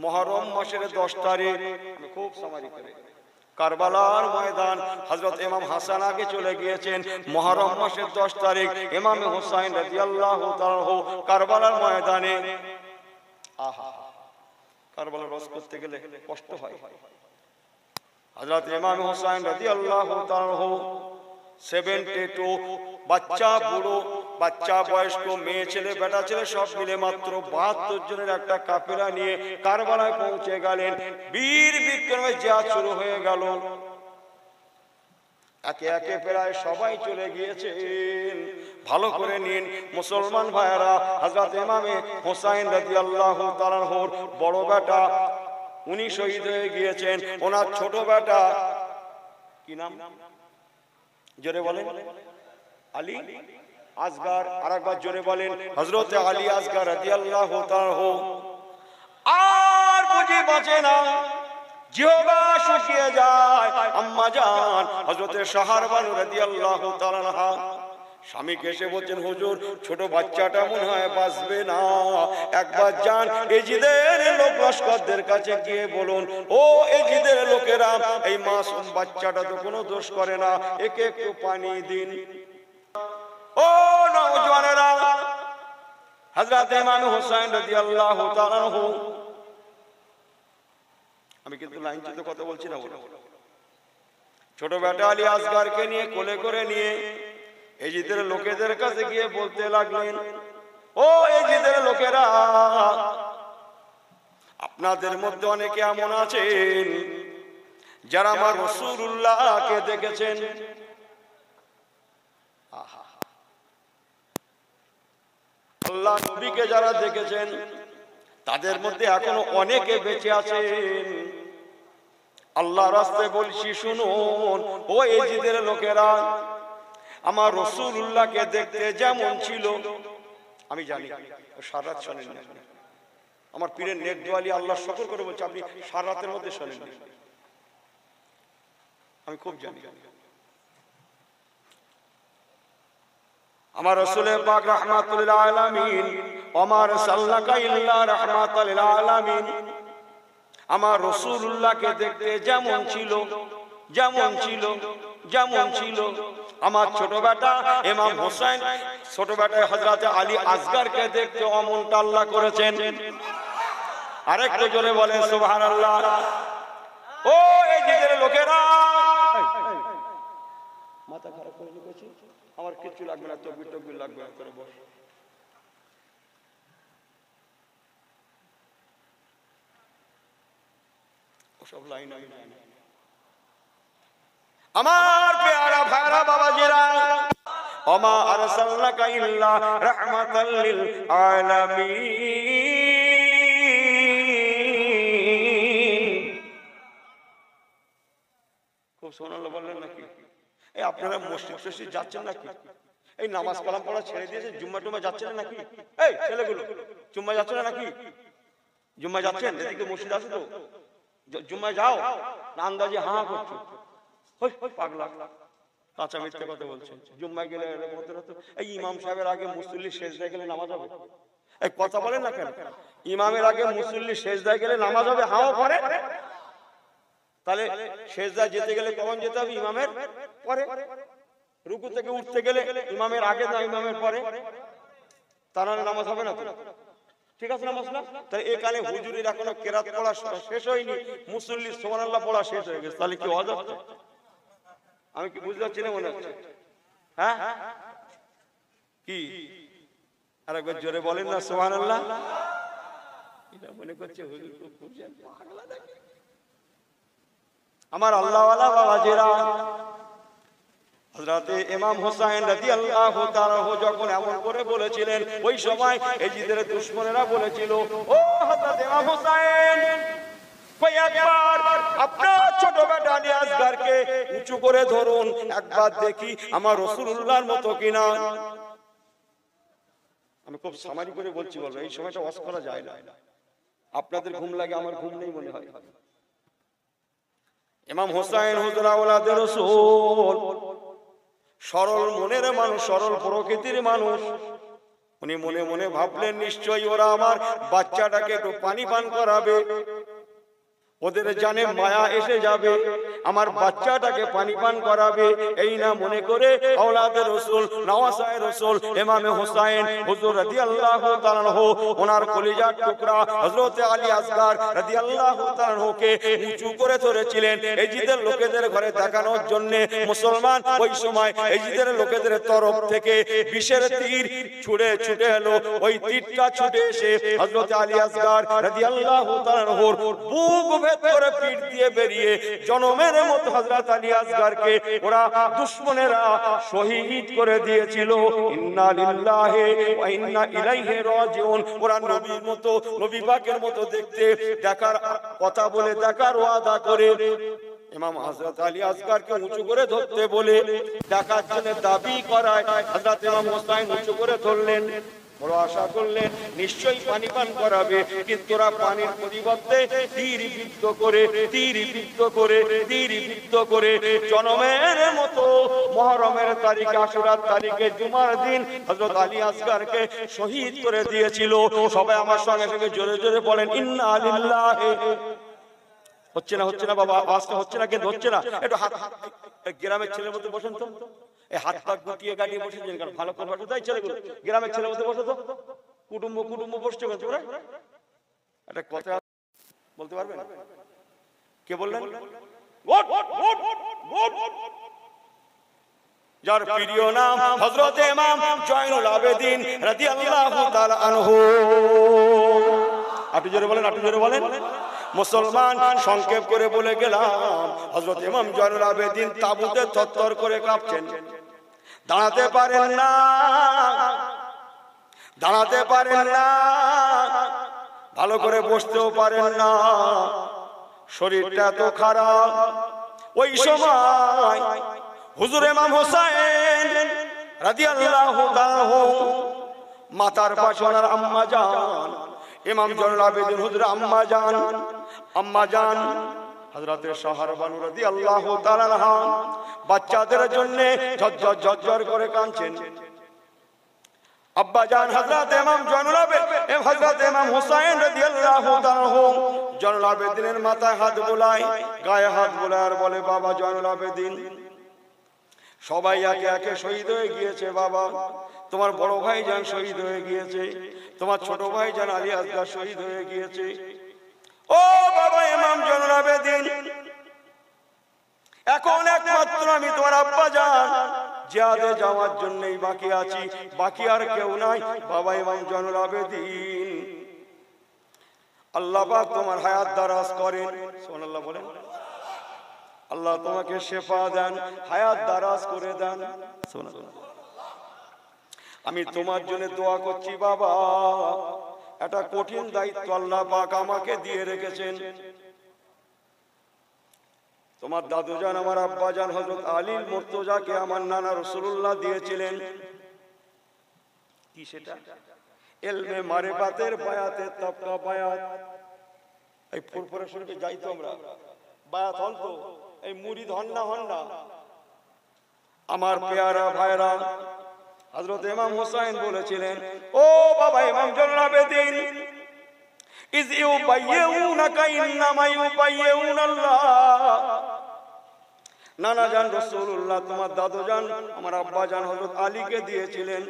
মুহররম মাসের 10 তারিখ খুব সামারি করে কারবালার ময়দান হযরত ইমাম হাসান আগে চলে গিয়েছেন। মুহররম মাসের 10 তারিখ ইমাম হুসাইন রাদিয়াল্লাহু তাআলা কারবালার ময়দানে। আহা, কারবালার রস করতে গেলে কষ্ট হয়। হযরত ইমাম হুসাইন রাদিয়াল্লাহু তাআলা 72 বাচ্চা বুড়ো বাচ্চা বয়স্ক মেয়ে ছেলে বেটা ছেলে সব মিলে মাত্র 72 জনের একটা কাফেলা নিয়ে কারবালায় পৌঁছে গেলেন। বীর বিক্রমে জিহাদ শুরু হয়ে গেল। একে একে প্রায় সবাই চলে গিয়েছেন। ভালো করে নিন মুসলমান ভাইরা, হযরত ইমাম হুসাইন রাদিয়াল্লাহু তাআলা বড় বেটা উনি শহীদ হয়ে গিয়েছেন। ওনার ছোট বেটা কি নাম জোরে বলেন? আলী আসগর। আরেকবার জোরে বলেন হযরত আলী আসগর রাদিয়াল্লাহু তাআলা। আর বুঝি বাঁচে না, জিহবা শুকিয়ে যায়। আম্মা জান হযরত শাহরবানু রাদিয়াল্লাহু তাআলা স্বামীকে এসে বলছেন, হুজুর ছোট বাচ্চাটা মনে হয় বাঁচবে না, একবার যান এজিদের লোক লস্করদের কাছে গিয়ে বলুন, ও এজিদের লোকেরা এই মাসুম বাচ্চাটা তো কোনো দোষ করে না, একে একটু পানি দিন। ও নওজওয়ানেরা, হযরত ইমাম হুসাইন রাদিয়াল্লাহু তাআলা, আমি কিন্তু লাইনটিতে কথা বলছি না, ছোট বেটা আলী আসগরকে নিয়ে কোলে করে নিয়ে এজিদের লোকেদের কাছে গিয়ে বলতে লাগলেন, ও এজিদের লোকেরা, আপনাদের মধ্যে অনেকে এমন আছেন যারা আমার রাসূলুল্লাহকে দেখেছেন। আল্লাহ নবীকে যারা দেখেছেন তাদের মধ্যে এখনো অনেকে বেঁচে আছেন। আল্লাহর রাস্তায় বলছি শুনুন, ও এজিদের লোকেরা, আমার রাসূলুল্লাহকে দেখতে যেমন ছিল, আমি জানি সারা রাত শোনেন না, আমার পীরের নেক দোয়ালি আল্লাহ শুকর করে বলছে আপনি সারা রাতের মধ্যে শোনেন না, আমি খুব জানি। আমার রাসূল পাক রাহমাতুল লিল আলামিন, ওমা আরসালনাকা ইল্লা রাহমাতাল লিল আলামিন, আমার রাসূলুল্লাহকে দেখতে যেমন ছিল যেমন ছিল যেমন ছিল, আমার ছোট বেটা ইমাম হুসাইন, ছোট বেটা হযরত আলী আসগরকে দেখতে অমনটা আল্লাহ করেছেন। আরেকটু জোরে বলেন সুবহানাল্লাহ। ও এজিদের লোকেরা, মাথা খারাপ করে নিয়েছি, আমার কিছু লাগবে না, তকবীর তকবীর লাগবে না, করে বস। ওসব লাইন আমি জানি না। আমার প্যারা ভাইরা বাবাজিরা, ওমা আরসালনাকা ইল্লা রাহমাতাল লিল আলামিন। খুব সুবহানাল্লাহ বললেন নাকি? এই আপনারা মসজিদ টসজিদ যাচ্ছেন নাকি? এই নামাজ কালাম পড়া ছেড়ে দিয়েছেন, জুম্মা টুম্মা যাচ্ছেন নাকি? এই ছেলেগুলো জুম্মা যাচ্ছেন নাকি? জুম্মা যাচ্ছেন? এদিকে মসজিদ আছে তো, জুম্মা যাও না? আন্দাজে হাঁ করছো, পাগলা কাঁচা মিথ্যে কথা বলছেন। জুম্মায় গেলে এই ইমাম সাহেবের আগে মুসল্লি সেজদায় গেলে নামাজ হবে? এই কথা বলেন না কেন? ইমামের আগে মুসল্লি সেজদায় গেলে নামাজ হবে? হাও করে। তাহলে সেজদায় যেতে গেলে কখন যেতে হবে? ইমামের পরে। রুকু থেকে উঠতে গেলে ইমামের আগে না ইমামের পরে? তার নামাজ হবে না তো? ঠিক আছে না মশলা? তাহলে এই কালে হুজুরের এখনো কেরাত পড়া শেষ হয়নি, মুসল্লি সুবহানাল্লাহ পড়া শেষ হয়ে গেছে, তাহলে কি ওয়াজ হচ্ছে? আমি কি বুঝতে পারছি না মনে হচ্ছে? হ্যাঁ কি আরেকবার জোরে বলেন না সুবহানাল্লাহ। এটা মনে করছে হুজুর খুব পাগলা নাকি? আমার আল্লাহওয়ালা বাবাজিরা, হযরত ইমাম হুসাইন রাদিয়াল্লাহু তাআলা যখন এমন করে বলেছিলেন, ওই সময় এজিদের দুশমনেরা বলেছিল, ও হযরত ইমাম হুসাইন, একবার আপনার ছোট বেটা আলী আসগরকে উঁচু করে ধরুন, একবার দেখি আমার রাসূলুল্লাহর মতো কিনা। আমি খুব সামারি করে বলছি, বলবো এই সময়টা ওয়াজ করা যায় না। আপনাদের ঘুম লাগে, আমার ঘুম নেই মনে হয়। ইমাম হুসাইন হুজুর আওলাদে রাসূল, সরল মনের মানুষ, সরল প্রকৃতির মানুষ, উনি মনে মনে ভাবলেন নিশ্চয়ই ওরা আমার বাচ্চাটাকে একটু পানি পান করাবে, ওদের জানে মায়া এসে যাবে, আমার বাচ্চাটাকে পানি পান করাবে। এই না মনে করে আওলাদে রাসূল নওয়াসায়ে রাসূল ইমামে হোসেন হুজুর রাদিয়াল্লাহু তাআলা আনহু ওনার কলিজার টুকরা হযরত আলী আসগর রাদিয়াল্লাহু তাআলা আনহুকে উঁচু করে ধরেছিলেন এজিদের লোকেদের ঘরে দেখানোর জন্য। মুসলমান ওই সময় এজিদের লোকেদের তরফ থেকে বিষের তীর ছুটে এলো। ওই তীরটা ছুটে এসে হযরত আলী আসগর রাদিয়াল্লাহু তাআলা আনহুর বুক ভেদ করে পিঠ দিয়ে বেরিয়ে জনমের মতো হযরত আলী আসগরকে ওরা দুশমনেরা শহীদ করে দিয়েছিল। ইন্না লিল্লাহি ওয়া ইন্না ইলাইহি রাজিউন। ওরা নবীর মতো, নবী পাকের মতো দেখতে, দেখার কথা বলে, দেখার ওয়াদা করে ইমাম হযরত আলী আসগরকে উঁচু করে ধরতে বলে দেখার জন্য দাবি করায় হযরত ইমাম হোসেন উঁচু করে ধরলেন। বড় আশা করলেন নিশ্চয়ই পানি পান করাবে, কিন্তু ওরা পানির পরিবর্তে তীর বিদ্ধ করে জনমের মতো মুহররমের তারিখে, আশুরার তারিখে, জুমার দিন হযরত আলী আসগরকে শহীদ করে দিয়েছিল। সবাই আমার সঙ্গে সঙ্গে জোরে জোরে বলেন ইন্না লিল্লাহি। হচ্ছে না বাবা, আওয়াজটা হচ্ছে না, কিন্তু হচ্ছে না। একটু হাত, গ্রামের ছেলের মতো বসেন তো, এই হাত পা গুটিয়ে গাটিয়ে বসেছেন কারণ ভালো করে বসে তাই ছেলেগুলো, গ্রামের ছেলের মতো বসে তো, কুটুম্ব বসছে তোরা। একটা কথা বলতে পারবেন? কে বললেন? যার প্রিয় নাম হযরত ইমাম জয়নুল আবেদিন রাদিয়াল্লাহু তাআলা আনহু। আপনি জোরে বলেন। মুসলমান সংক্ষেপ করে বলে গেলাম হযরত ইমাম জয়নুল আবেদিন তাবুতে থরথর করে কাঁপছেন, দাঁড়াতে পারেন না, ভালো করে বসতেও পারেন না, শরীরটা এত খারাপ। ওই সময় হুজুর ইমাম হোসেন রাদিয়াল্লাহু তাআলা মাতার পাশে ওনার আম্মা জান ইমাম জয়নুল আবেদিন হুজুর আম্মা জান হযরতে শাহরবানু রাদিয়াল্লাহু তাআলা আনহা বাচ্চাদের জন্য ঝরঝর করে কাঁদছেন। আব্বা জান হযরত ইমাম জয়নুল আবেদিন হযরত ইমাম হোসেন রাদিয়াল্লাহু তাআলা জয়নুল আবেদিনের মাথায় হাত বোলায়, গায়ে হাত বোলায় আর বলে বাবা জয়নুল আবেদিন, সবাই একে একে শহীদ হয়ে গিয়েছে বাবা। তোমার বড় ভাই জান শহীদ হয়ে গিয়েছে, তোমার ছোট ভাই জান আলী আসগর শহীদ হয়ে গিয়েছে। ও বাবা ইমাম জয়নুল আবেদিন, এখন একমাত্র আমি তোমার আব্বা জান জিহাদে যাওয়ার জন্যই বাকি আছি, বাকি আর কেউ নাই। বাবা ইমাম জয়নুল আবেদিন, আল্লাহ পাক তোমার হায়াত দারাজ করেন, সুবহানাল্লাহ বলেন। আল্লাহ তোমাকে শেফা দেন, হায়াত দারাজ করে দেন, সুবহানাল্লাহ। আমি তোমার জন্য দোয়া করছি বাবা, একটা কঠিন দায়িত্ব আল্লাহ পাক আমাকে দিয়ে রেখেছেন। তোমার দাদুজান আমার আব্বাজান হযরত আলীর মুর্তজাকে আমার নানা রাসূলুল্লাহ দিয়েছিলেন। কি সেটা? ইলমে মারিফাতের বায়াতের তবকা বায়াত। এই ফুরফুরা শরীফে যাই তো আমরা, বায়াত হন তো, এই মুরিদ হন না। আমার পেয়ারা ভাইরা হযরত ইমাম হোসেন বলেছিলেন, ও বাবা ইমাম জয়নুল আবেদিন, ইজ ইউবাইয়ুনাকা ইন্নামা ইউবাইয়ুনাল্লাহ। নানা জান রাসূলুল্লাহ তোমার দাদু জান আমার আব্বা জান হযরত আলীকে দিয়েছিলেন।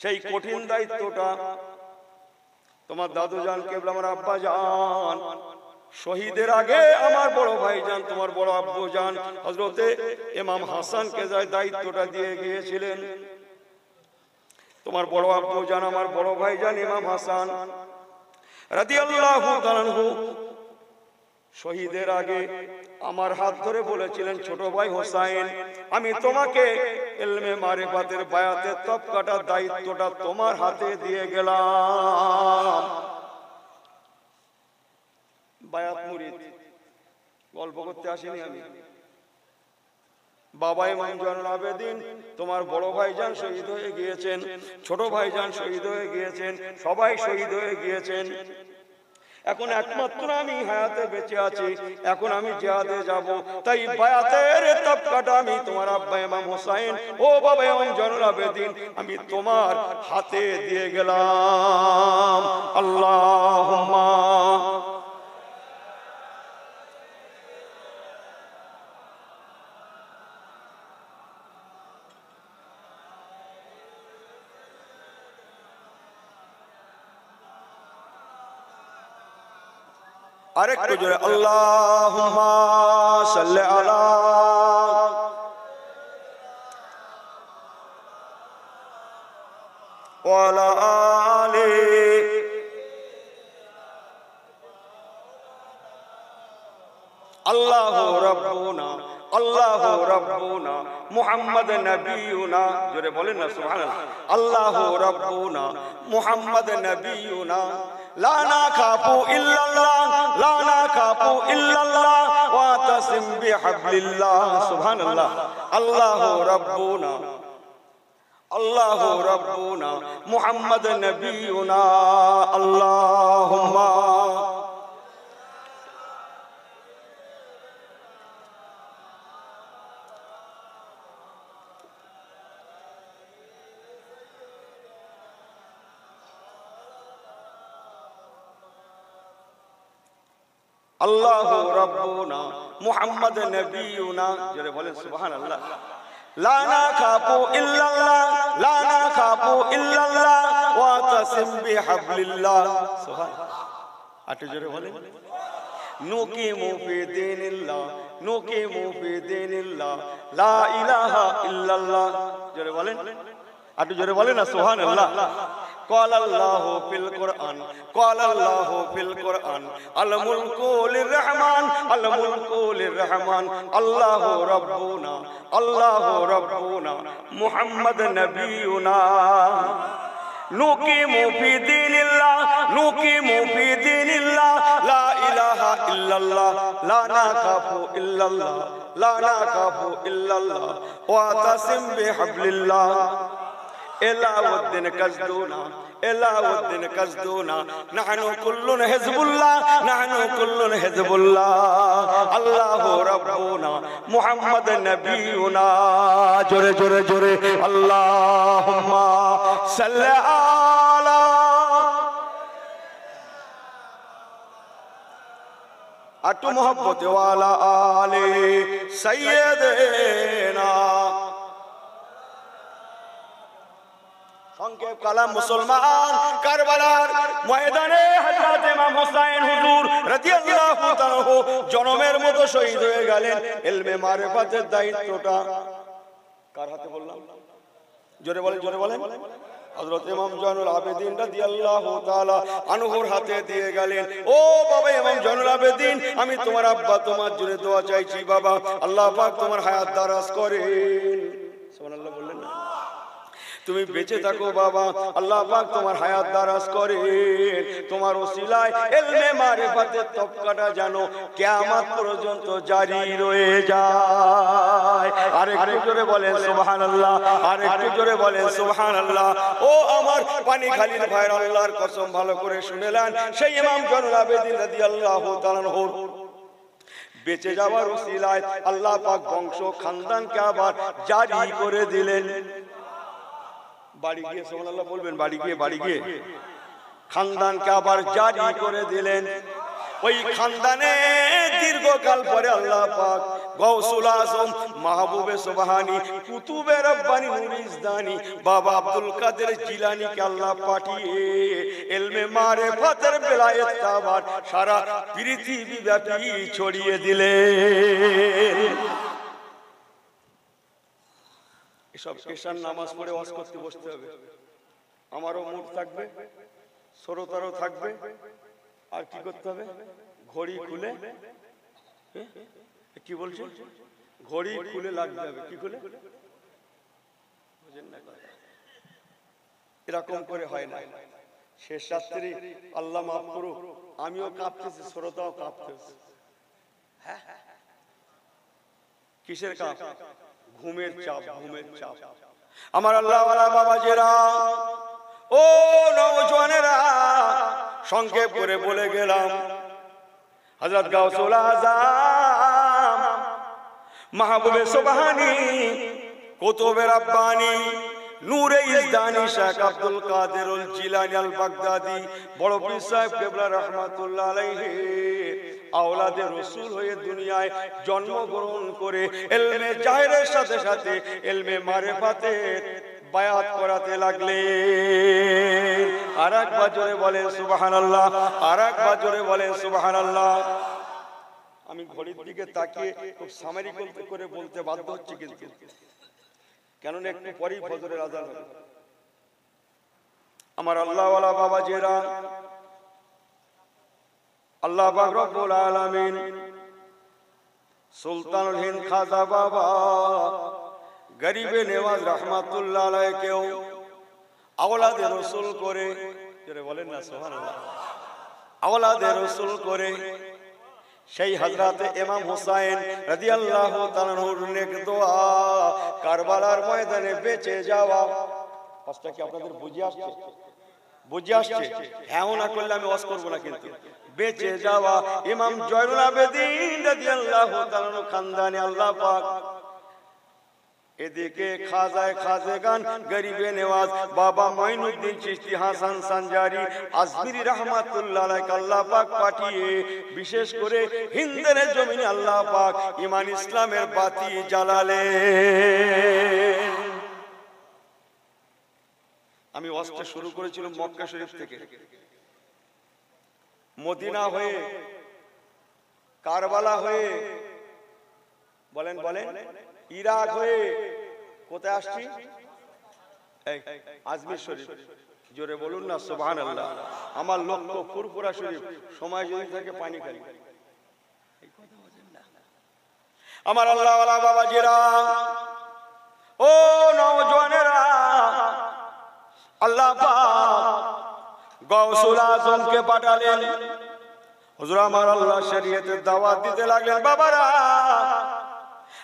সেই কঠিন দায়িত্বটা তোমার দাদু জান কেবল আমার আব্বা জান শহীদের আগে আমার বড় ভাই জান তোমার বড় আব্বু জান হযরতে ইমাম হাসানকে দায়িত্বটা দিয়ে গিয়েছিলেন। তোমার বড় আব্বু জান আমার বড় ভাই জান ইমাম হাসান রাদিয়াল্লাহু তাআলা আনহু শহীদের আগে আমার হাত ধরে বলেছিলেন, ছোট ভাই হোসেন আমি তোমাকে ইলমে মারিফাতের বায়াতের তবকাটার দায়িত্বটা তোমার হাতে দিয়ে গেলাম। বায়াত মুরিদ গল্প করতে আসিনি আমি। বাবা ইমাম জয়নুল আবেদিন তোমার বড় ভাইজান শহীদ হয়ে গিয়েছেন, ছোট ভাইজান শহীদ হয়ে গিয়েছেন, সবাই শহীদ হয়ে গিয়েছেন। এখন একমাত্র আমি হায়াতে বেঁচে আছি, এখন আমি জিহাদে যাব, তাই বায়াতের তবকাটা আমি তোমার আব্বা ইমাম হোসেন ও বাবা ইমাম জয়নুল আবেদিন আমি তোমার হাতে দিয়ে গেলাম। আল্লাহুম্মা আরেকটু জোরে আল্লাহুম্মা সাল্লি আলা ওয়া আলা আলি আল্লাহু রাব্বুনা আল্লাহু রাব্বুনা মুহাম্মদ নবিয়ুনা, জোরে বলেন না সুবহানাল্লাহ। আল্লাহু রাব্বুনা মুহাম্মদ নবিয়ুনা লা নাখাফু ইল্লাল্লাহ লা নাখাফু ইল্লাল্লাহ ওয়া তাসিম বিহাবলিল্লাহ সুবহানাল্লাহ। আল্লাহু রাব্বুনা আল্লাহু রাব্বুনা মুহাম্মদ নবিয়ুনা আল্লাহুম্মা আল্লাহু রাব্বুনা মুহাম্মদ নবিয়ুনা, জোরে বলেন সুবহানাল্লাহ। লা নাখাফু ইল্লাল্লাহ লা নাখাফু ইল্লাল্লাহ ওয়া তাসিম বিহাবলিল্লাহ সুবহানাল্লাহ। আটু জোরে বলেন নুকিমু ফি দীনিল্লাহ নুকিমু ফি দীনিল্লাহ লা ইলাহা ইল্লাল্লাহ, জোরে বলেন আটু জোরে বলেন না সুবহানাল্লাহ। قال الله في القرآن قال الله في القرآن الملك للرحمن الملك للرحمن الله ربنا الله ربنا محمد نبينا نقيم في دين الله نقيم في دين الله لا إله إلا الله لا نخاف إلا الله لا نخاف إلا الله واعتصم بحبل الله إلاؤদ্দিন কাজদুনা إلاؤদ্দিন কাজদুনা নাহনু কুল্লুন হিজবুল্লাহ নাহনু কুল্লুন হিজবুল্লাহ আল্লাহু রাব্বুনা মুহাম্মদ নবিয়ুনা, জোরে জোরে জোরে আল্লাহুম্মা সাল্লি আলা আটু মুহাব্বত ওয়ালা আলি সাইয়্যিদিনা। সংক্ষেপ কালাম মুসলমান কারবালার ময়দানে হযরত ইমাম হোসেন হুজুর রাদিয়াল্লাহু তাআলা জনমের মতো শহীদ হয়ে গেলেন। ইলমে মারিফাতের দায়িত্বটা কার হাতে বললাম? জোরে বলেন জোরে বলেন। হযরত ইমাম জয়নুল আবেদিন রাদিয়াল্লাহু তাআলা আনহুর হাতে দিয়ে গেলেন। ও বাবা ইমাম জয়নুল আবেদিন আমি তোমার আব্বা তোমার জন্য দোয়া চাইছি বাবা, আল্লাহ পাক তোমার হায়াত দারাজ করেন। সুবহানাল্লাহ বললেন না? তুমি বেঁচে থাকো বাবা, আল্লাহ পাক তোমার হায়াত দারাজ করেন। তোমার ওসিলায় ইলমে মারিফাতের তবকাটা যেন কিয়ামত পর্যন্ত জারি রয়ে যায়। আরেকটু জোরে বলেন সুবহানাল্লাহ, আরেকটু জোরে বলেন সুবহানাল্লাহ। ও আমার পানিখালীর ভাইরা আল্লাহর কসম ভালো করে শুনেলেন, সেই ইমাম জয়নুল আবেদিন রাদিয়াল্লাহু তাআলা আনহু বেঁচে যাওয়ার ওসিলায় আল্লাহ পাক বংশ খানদানকে আবার জারি করে দিলেন। বাড়ি গিয়ে সুবহানাল্লাহ বলবেন, বাড়ি গিয়ে খানদানকে আবার জারি করে দিলেন। ওই খানদানে দীর্ঘকাল পরে আল্লাহ পাক গৌসুল আজম মাহবুবে সুবহানী কুতুবে রব্বানী নুরিজদানি বাবা আব্দুল কাদের জিলানীকে আল্লাহ পাঠিয়ে ইলমে মারিফাতের বেলায়েত আবার সারা পৃথিবী ব্যাপী ছড়িয়ে দিলেন। এসব ঈশার নামাজ পড়ে ওয়াজ করতে বসতে হবে। আমারও মুড থাকবে, শ্রোতারও থাকবে। আর কি করতে হবে? ঘড়ি খুলে, কি বলছে? ঘড়ি খুলে লাগতে হবে। কি খুলে? এরকম করে হয় না। শেষ রাত্রি আল্লাহ মাফ করুক, আমিও কাঁপতেছি, শ্রোতাও কাঁপতেছে। কিসের কাপ? ঘুমের চাপ, ঘুমের চাপ। আমার আল্লাহওয়ালা বাবাজেরা, ও নওজওয়ানেরা, সংক্ষেপ করে বলে গেলাম, হযরত গাউসুল আযম মাহবুবে সুবহানী কুতুবে রাব্বানী নূরে ইজদানী শেখ আব্দুল কাদের আল জিলানী আল বাগদাদি বড় পীর সাহেব কিবলা রাহমাতুল্লাহ আলাইহি আওলাদে রাসূল হয়ে দুনিয়ায় জন্মগ্রহণ করে ইলমে জাহিরের সাথে সাথে ইলমে মারিফাতের বায়াত করাতে লাগলেন। আরেকবার জোরে বলেন সুবহানাল্লাহ, আরেকবার জোরে বলেন সুবহানাল্লাহ। আমি ঘড়ির দিকে তাকিয়ে খুব সামারি করে বলতে বাধ্য হচ্ছি, কিন্তু কেননা একটু পরেই ফজরের আযান হবে। আমার আল্লাহ ওয়ালা বাবাজিরা, আল্লাহ পাক রব্বুল আলামিন সুলতানুল হিন্দ খাজা বাবা গরিবে নেওয়াজ রহমাতুল্লাহ আলাইহিকেও আওলাদে রাসূল করে, জোরে বলেন না সুবহানাল্লাহ, আওলাদে রাসূল করে সেই হযরত ইমাম হুসাইন রাদিয়াল্লাহু তাআলা আনহুর নেক দোয়া কারবালার ময়দানে বেঁচে যাওয়া। পাঁচটা কি আপনাদের বুঝে আসছে? বুঝে আসছে? হ্যাঁ না করলে আমি ওয়াজ করব না। কিন্তু বেঁচে যাওয়া ইমাম জয়নুল আবেদিন রাদিয়াল্লাহু তাআলা আনহু খানদানি আল্লাহ পাক, এদিকে খাজায় খাজেগান গরিবে নেওয়াজ বাবা মঈনুদ্দিন চিশতি হাসান সানজারি আজমিরি রহমাতুল্লাহ আলাইহি আল্লাহ পাক পাঠিয়ে বিশেষ করে হিন্দের জমিনে আল্লাহ পাক ঈমান ইসলামের বাতি জ্বালালেন। আমি ওয়াজটা শুরু করেছিলাম মক্কা শরীফ থেকে, মদিনা হয়ে, কারবালা হয়ে, বলেন বলেন, ইরাক হয়ে কোথায় আসছি? আজমির শরীফ। জোরে বলুন না সুবহানাল্লাহ। আমার লক্ষ্য ফুরফুরা শরীফ, সময় যদি থাকে পানি খাই। আমার আল্লাহ ওয়ালা বাবাজিরা, ও নওজওয়ানেরা, আল্লাহ পাক গাউসুল আজমকে পাঠালেন। হুজুর আমার আল্লাহ শরীয়তের দাওয়াত দিতে লাগলেন। বাবারা,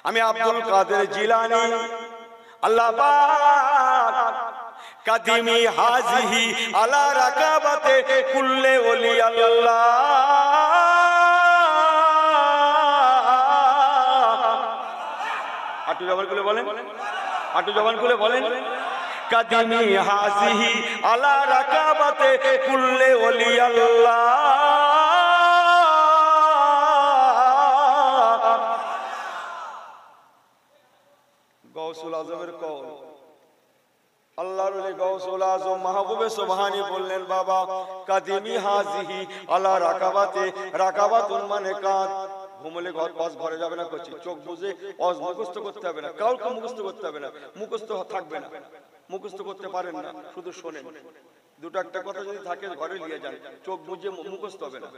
আমি আব্দুল কাদের জিলানী আল্লাহ পাক কাদিমি হাজিহি আলা রাকাবাতে কুল্লে ওলি আল্লাহ, আটু জবান খুলে বলেন, আটু জবান খুলে বলেন, কাদিমি হাজিহি আলা রাকাবাতে কুল্লে ওলি আল্লাহ। গাউসুল আজমের কওল, আল্লাহর ওলি গাউসুল আজম মাহবুবে সুবহানী বললেন, বাবা কাদিমি হাজিহি আলা রাকাবাতে, রাকাবাতুন মানে কাঁধ। ঘুমলে ঘরে যাবে না করছি, চোখ বুঝে অজ মুখস্থ করতে হবে না, কাউকে মুখস্থ করতে হবে না, মুখস্থ থাকবে না, মুখস্থ করতে পারেন না, শুধু শোনেন। দুটো একটা কথা যদি থাকে ঘরে নিয়ে যান, চোখ বুঝে মুখস্থ হবে না।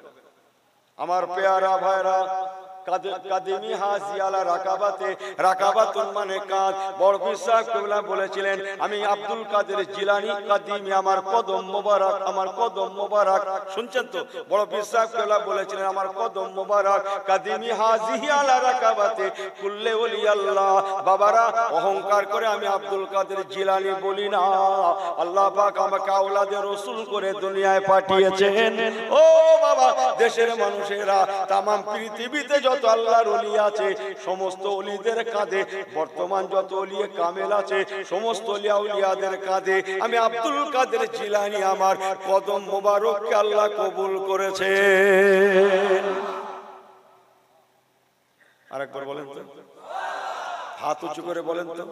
আমার পেয়ারা ভাইরা, কাদিমি হাজি আলা রাকাবাতে, রাকাবাতুন মানে কাঁধ। বড় পীর সাহেব কিবলা বলেছিলেন, আমি আব্দুল কাদের জিলানী কাদিমি, আমার কদম মোবারক, আমার কদম মোবারক। শুনছেন তো? বড় পীর সাহেব কিবলা বলেছিলেন, আমার কদম মোবারক কাদিমি হাজি আলা রাকাবাতে কুল্লে ওলি আল্লাহ। বাবারা, অহংকার করে আমি আব্দুল কাদের জিলানী বলি না। আল্লাহ পাক আমাকে আওলাদে রাসূল করে দুনিয়ায় পাঠিয়েছেন। ও বাবা, দেশের মানুষেরা, তামাম পৃথিবীতে যত আল্লাহর ওলি আছে, সমস্ত ওলিদের কাঁধে, বর্তমান যত ওলি কামেল আছে, সমস্ত ওলিয়া উলিয়াদের কাঁধে আমি আব্দুল কাদের জিলানী আমার কদম মোবারককে আল্লাহ কবুল করেছে। আরেকবার বলেন তো, হাত উঁচু করে বলেন তো,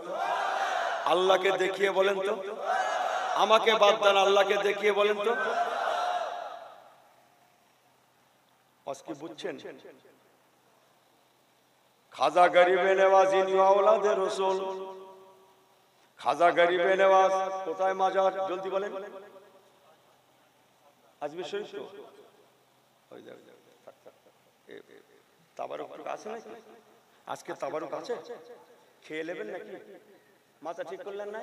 আল্লাহকে দেখিয়ে বলেন তো, আমাকে বাদ দেন, আল্লাহকে দেখিয়ে বলেন তো। আজকে বুঝছেন? খাজা গরিবে নেওয়াজ ইনি আওলাদে রাসূল। খাজা গরিবে নেওয়াজ কোথায় মাজার? জলদি বলেন। আজমির শরীফ তো ওই তাবারুক আছে নাকি? আজকে তাবারুক আছে, খেয়ে নেবেন নাকি? মাথা ঠিক করলেন না?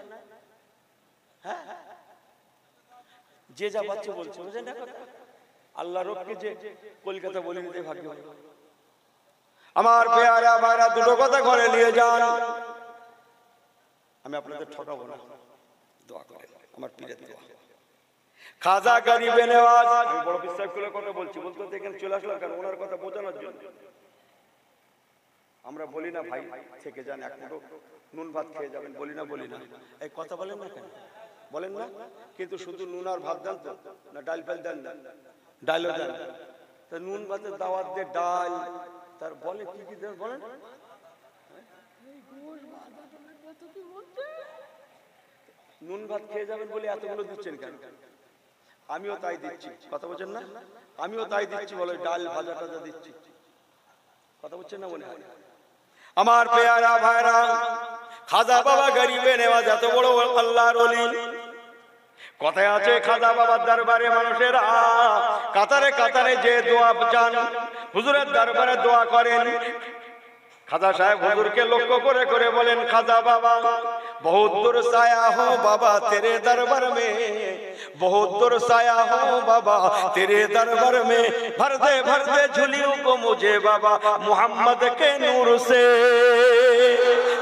হ্যাঁ, যে যা বাচ্চা বলছে বুঝেন না কথা। আল্লাহ রবকে যে কলকাতা বলে নিতে ভাগ্য। আমার পেয়ারা ভাইরা, দুটো কথা ঘরে নিয়ে যান, আমি আপনাদের ঠকাবো না। দোয়া করেন, আমার পীরের দোয়া। খাজা গরিবে নেওয়াজ। আমি বড় বিশ্বাস করে কথা বলছি, বলতে এখানে চলে আসলাম কেন? ওনার কথা বোঝানোর জন্য। আমরা বলি না ভাই থেকে যান, এক মুঠো নুন ভাত খেয়ে যাবেন, বলি না? এই কথা বলেন না কেন? বলেন না? কিন্তু শুধু নুন আর ভাত দেন তো, না ডাল ফাল দেন? ডালও দেন। তা নুন ভাতের দাওয়াত দিয়ে ডাল, তার বলে কি কি দেন বলেন? নুন ভাত খেয়ে যাবেন বলে এতগুলো দিচ্ছেন কেন? আমিও তাই দিচ্ছি, কথা বলছেন না? আমিও তাই দিচ্ছি, বলে ডাল ভাজা টাজা দিচ্ছি, কথা বলছেন না? মনে হয় আমার পেয়ারা ভাইরা, খাজা বাবা গরিবে নেওয়াজ এত বড় আল্লাহর ওলি। কথায় আছে খাজা বাবার দরবারে মানুষেরা কাতারে কাতারে যে দোয়া চান, হুজুরের দরবারে দোয়া করেন। খাজা সাহেব হুজুরকে লক্ষ্য করে করে বলেন, খাজা বাবা बहुत दूर साया हो बाबा तेरे दरबार में, बहुत दूर साया हो बाबा तेरे दरबार में, भर दे झुलियों को मुझे बाबा मोहम्मद के नूर से।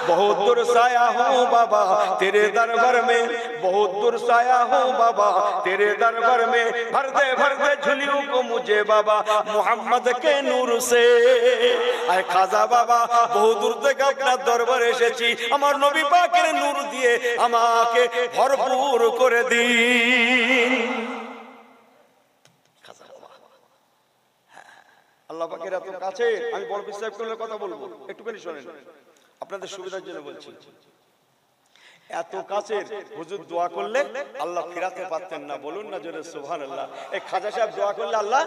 बहुत दूर साया हो बाबा तेरे दरबार में, बहुत दूर साया हो बाबा तेरे दरबार में, भर दे झुलियों को मुझे बाबा मोहम्मद के नूर से। आए खाजा बाबा बहुत दूर तक अपना दरबार एसेছি, আমার নবী পাকের নূর দিয়ে আমাকে ভরপুর করে দিন। খাজা বাবা আল্লাহ পাকের এত কাছে। আমি বড় বিশ্বাস করলে কথা বলবো, একটুখানি শুনেন, আপনাদের সুবিধার জন্য বলছি। এত কাছের হুজুর দোয়া করলে আল্লাহ ফেরাতে পারতেন না, বলুন না জোরে সুবহানাল্লাহ। এই খাজা সাহেব দোয়া করলে আল্লাহ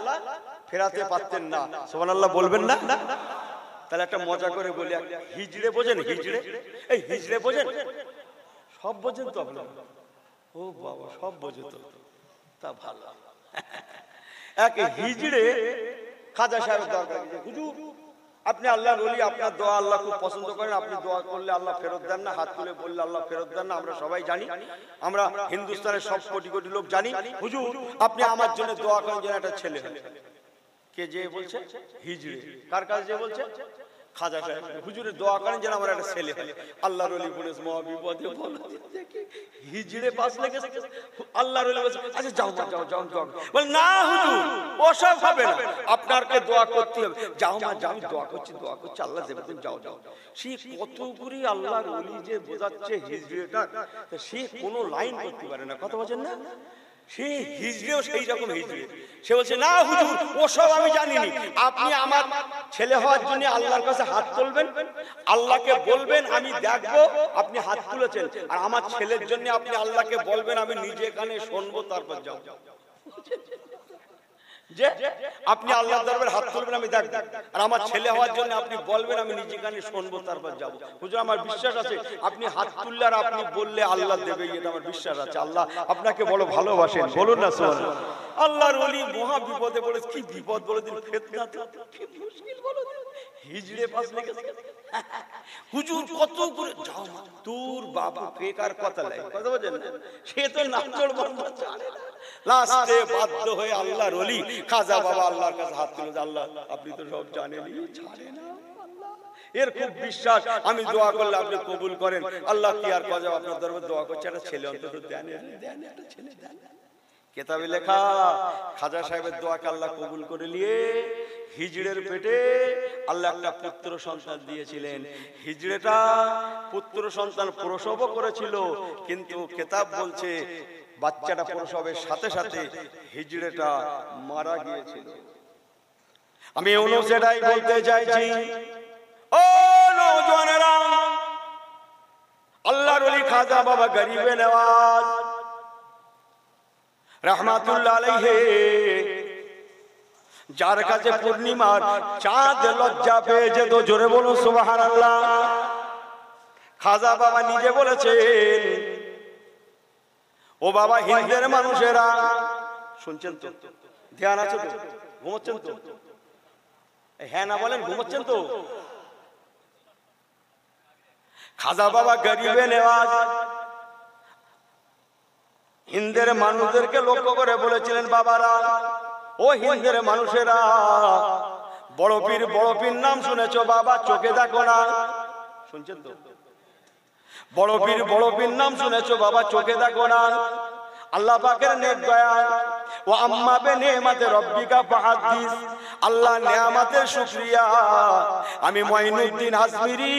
ফেরাতে পারতেন না, সুবহানাল্লাহ বলবেন না? তাহলে একটা মজা করে বলি, হিজড়ে বোঝেন? হিজড়ে, এই হিজড়ে বোঝেন? সব বোঝেন তো আপনারা? ও বাবা, সব বোঝে তো, তা ভালো। এক হিজড়ে খাজা সাহেব দরকার, হুজুর আপনি আল্লাহর ওলি, আপনার দোয়া আল্লাহ খুব পছন্দ করেন, আপনি দোয়া করলে আল্লাহ ফেরত দেন না, হাত তুলে বললে আল্লাহ ফেরত দেন না, আমরা সবাই জানি, আমরা হিন্দুস্তানের সব কোটি কোটি লোক জানি। হুজুর আপনি আমার জন্য দোয়া করেন যেন একটা ছেলে হয়। কে যে বলছে? হিজড়ে। কার কাছে যে বলছে? খাজা সাহেব। হুজুরের দোয়া করেন যেন আমার একটা ছেলে হয়। আল্লাহর ওলি বলে মহা বিপদে বলে হিজড়ে পাস লেগেছে, আল্লাহর ওলি বলছে আচ্ছা যাও মা যাও যাও যাও, বল না হুজুর ওসব হবে না, আপনাকে দোয়া করতে হবে। যাও মা যাও, দোয়া করছি আল্লাহ দেবে, তুমি যাও যাও। সে কতগুলি আল্লাহর ওলি যে বোঝাচ্ছে হিজড়েটা, সে কোনো লাইন করতে পারে না, কথা বলছেন না? সে হিজড়েও সেই রকম হিজড়ে। সে বলছে না হুজুর ওসব আমি জানিনি, আপনি আমার ছেলে হওয়ার জন্য আল্লাহর কাছে হাত তুলবেন, আল্লাহকে বলবেন আমি দেখবো আপনি হাত তুলেছেন, আর আমার ছেলের জন্য আপনি আল্লাহকে বলবেন আমি নিজে কানে শুনবো, তারপর যাও। যে আপনি আল্লাহর দরবারে হাত তুলবেন আমি দেখব, আর আমার ছেলে হওয়ার জন্য আপনি বলবেন আমি নিজে কানে শুনবো, তারপর যাব। হুজুর আমার বিশ্বাস আছে আপনি হাত তুললে আর আপনি বললে আল্লাহ দেবে, এটা আমার বিশ্বাস আছে। আল্লাহ আপনাকে বড় ভালোবাসেন, বলুন না সুবহানাল্লাহ। আল্লাহর ওলি মহা বিপদে পড়েছে, কি বিপদ বলে দিন, ফিতনা তো কি মুশকিল বলে দিন, হিজড়ে পাস লেগেছে। হুজুর কত করে যাও মা, তোর বাবা বেকার কথা লাগে, কথা বলেন না, সে তো নাচড় বন্ধ জানে না। লাস্টে বাধ্য হয়ে আল্লাহর ওলি খাজা বাবা আল্লাহর কাছে হাত তুলে, আল্লাহ আপনি তো সব জানেনই, ছাড়ে না আল্লাহ, এর খুব বিশ্বাস, আমি দোয়া করলে আপনি কবুল করেন। আল্লাহ কি আর কাজে আপনার দরবারে দোয়া করছে, একটা ছেলে অন্তত দেন, একটা ছেলে দেন। কিতাবে লেখা খাজা সাহেবের দোয়াকে আল্লাহ কবুল করে নিয়ে হিজড়ের পেটে আল্লাহ একটা পুত্র সন্তান দিয়েছিলেন। হিজড়েটা পুত্র সন্তান প্রসবও করেছিল, কিন্তু কিতাব বলছে বাচ্চাটা প্রসবের সাথে সাথে হিজড়েটা মারা গিয়েছিল। আমি সেটাই বলতে চাইছি, ও নওজওয়ানেরা, আল্লাহর ওলি খাজা বাবা গরিবে নওয়াজ রহমাতুল্লাহ আলাইহি, যার কাছে পূর্ণিমার চাঁদ লজ্জা পেয়ে যেত, জোরে বলুন সুবহানাল্লাহ। খাজা বাবা নিজে বলেছেন, ও বাবা হিন্দের মানুষেরা, শুনছেন তো, ধ্যান আছে তো, ঘুমোচ্ছেন তো, হ্যাঁ না বলেন, ঘুমোচ্ছেন তো? খাজা বাবা গরিবে নওয়াজ হিন্দের মানুষদেরকে লক্ষ্য করে বলেছিলেন, বাবারা ও হিন্দের মানুষেরা, বড় পীর নাম শুনেছো বাবা, চোখে দেখো না, শুনছেন তো? বড় পীর নাম শুনেছো বাবা, চোখে দেখো না, আল্লাহ পাকের নেক দয়া। ও আম্মা বিনিমাতি রাব্বিকা ফাহাদ্দিস, আল্লাহ নিয়ামতের শুকরিয়া। আমি মঈনুদ্দিন আজমিরি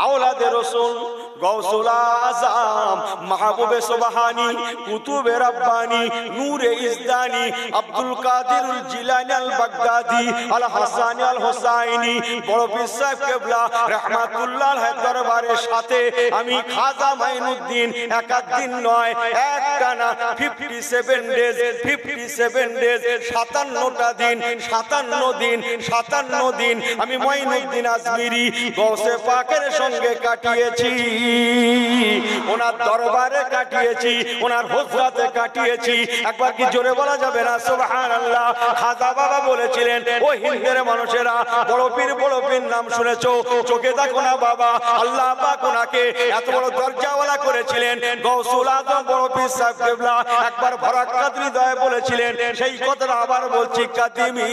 আওলাদে রাসূল গৌসুল আযম মাহবুবে সুবহানী কুতুবে রাব্বানী নূরে ইজদানী আব্দুল কাদির জিলানী আল বাগদাদি আল হাসানী আল হুসাইনী বড় পীর সাহেব কিবলা রাহমাতুল্লাহ আলাইহি দরবারের সাথে আমি খাজা মঈনুদ্দিন একাদিন নয় একটানা 57 ডেজ 57টা দিন 57 দিন আমি মঈনুদ্দিন আজমিরি গৌসে পাকের সঙ্গে কাটিয়েছি, ওনার দরবারে কাটিয়েছি, ওনার হুজরাতে কাটিয়েছি। একবার কি জোরে বলা যাবে না সুবহানাল্লাহ? খাজা বাবা বলেছিলেন, ও হিন্দের মানুষেরা, বড় পীর নাম শুনেছো, চোখে দেখো না বাবা, আল্লাহ পাক ওনাকে এত বড় দরজাওয়ালা করেছিলেন। গৌসুল আজম বড় পীর সাহেব কিবলা একবার ভরাক্কাত হৃদয়ে বলেছিলেন, সেই কথাটা আবার বলছি, কাদিমি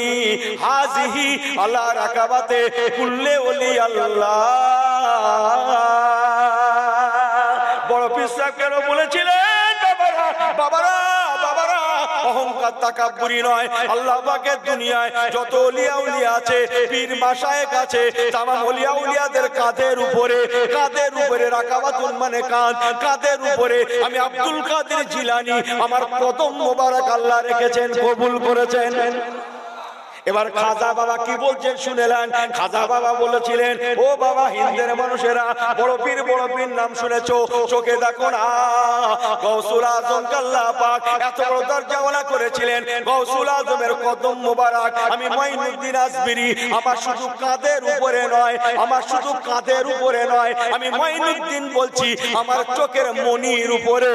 হাজিহি আল্লাহ রাকাবাতে কুল্লে ওলি আল্লাহ। বড় পীর সাহেব কেন বলেছিলেন, বাবারা অহংকার তাকাব্বুরি নয়, আল্লাহ পাকের দুনিয়ায় যত ওলিয়া উলিয়া আছে, পীর মাশায়েখ আছে, তামাম ওলিয়া উলিয়াদের কাঁধের উপরে রাকাবাতুন মানে কাঁধের উপরে আমি আব্দুল কাদের জিলানী আমার কদম মোবারক আল্লাহ রেখেছেন, কবুল করেছেন। এবার খাজা বাবা কি বলছেন শুনেলেন। খাজা বাবা বলেছিলেন, ও বাবা হিন্দের মানুষেরা, বড় পীর নাম শুনেছো, চোখে দেখো না, গৌসুল আজম আল্লাহ পাক এত বড় দরজাওয়ালা করেছিলেন। গৌসুল আজমের কদম মোবারক আমি মঈনুদ্দিন আজমিরি আমার শুধু কাঁধের উপরে নয়, আমি মঈনুদ্দিন বলছি আমার চোখের মনির উপরে।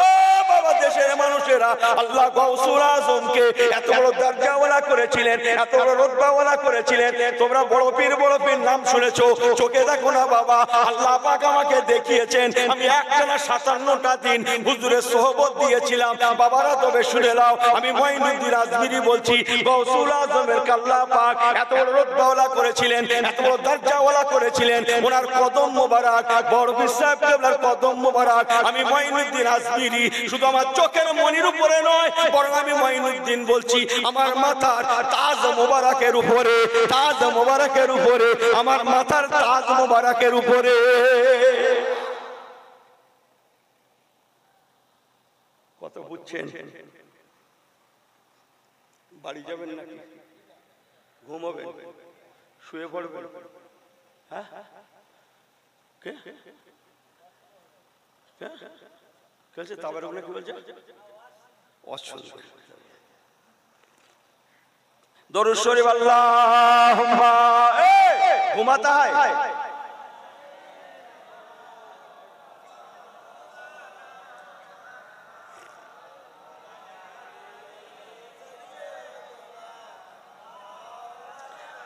ও বাবা দেশের মানুষেরা, আল্লাহ গৌসুল আজমকে এত বড় দরজাওয়ালা করেছিলেন, এত বড় রতবাওয়ালা করেছিলেন। তোমরা বড় পীর নাম শুনেছো, চোখে দেখো না বাবা, আল্লাহ পাক আমাকে দেখিয়েছেন। আমি একটানা 57টা দিন হুজুরের সোহবত দিয়েছিলাম। বাবারা তবে শুনে নাও, আমি মঈনুদ্দিন আজমিরি বলছি, গৌসুল আজমের আল্লাহ পাক এত বড় রতবাওয়ালা করেছিলেন, এত বড় দরজাওয়ালা করেছিলেন। ওনার কদম মোবারক, বড় পীর সাহেব কিবলার কদম মোবারক আমি মঈনুদ্দিন আজমিরি শুধু আমার চোখের মনির উপরে নয়, বরং আমি মঈনুদ্দিন বলছি আমার মাথার তাজ মোবারকের উপরে, আমার মাথার তাজ মোবারকের উপরে। কত বুঝছেন? বাড়ি যাবেন নাকি? ঘুমাবেন? শুয়ে পড়বেন? হ্যাঁ, কে বলছে? তাবার ওখানে কি বলছে? দরুদ শরীফ আল্লাহুম্মা। ঘুমাতা হয়?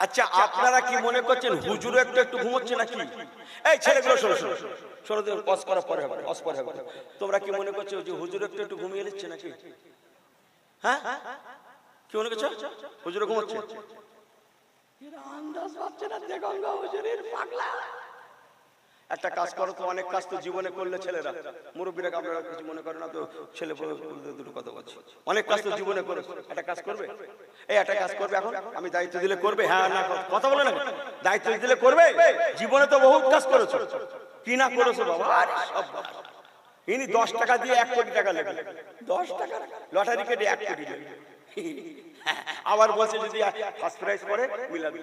আচ্ছা, আপনারা কি মনে করছেন হুজুর একটু ঘুমোচ্ছে নাকি? এই ছেলেগুলো শোনো, তোমরা কি মনে করছো যে হুজুর একটু ঘুমিয়ে নিচ্ছে নাকি? হ্যাঁ, কি মনে করছো হুজুর ঘুমোচ্ছে? আন্দাজ পাচ্ছে না, দেখো হুজুরের পাগলা। একটা কাজ করো তো, অনেক কাজ তো জীবনে করলে ছেলেরা, মুরব্বীরা, আপনারা কিছু মনে করেন না তো, ছেলে দুটো কথা বলছি, অনেক কাজ তো জীবনে করে, একটা কাজ করবে, একটা কাজ করবে, এখন আমি দায়িত্ব দিলে করবে? হ্যাঁ না কথা বলে না, দায়িত্ব দিলে করবে। জীবনে তো বহুত কাজ করেছো, কি না করেছো বাবা? ইনি 10 টাকা দিয়ে 1 কোটি টাকা লেগে, 10 টাকা লটারি কেটে 1 কোটি লেগে, আবার বলছে যদি ফার্স্ট প্রাইজ করে মিলাবে।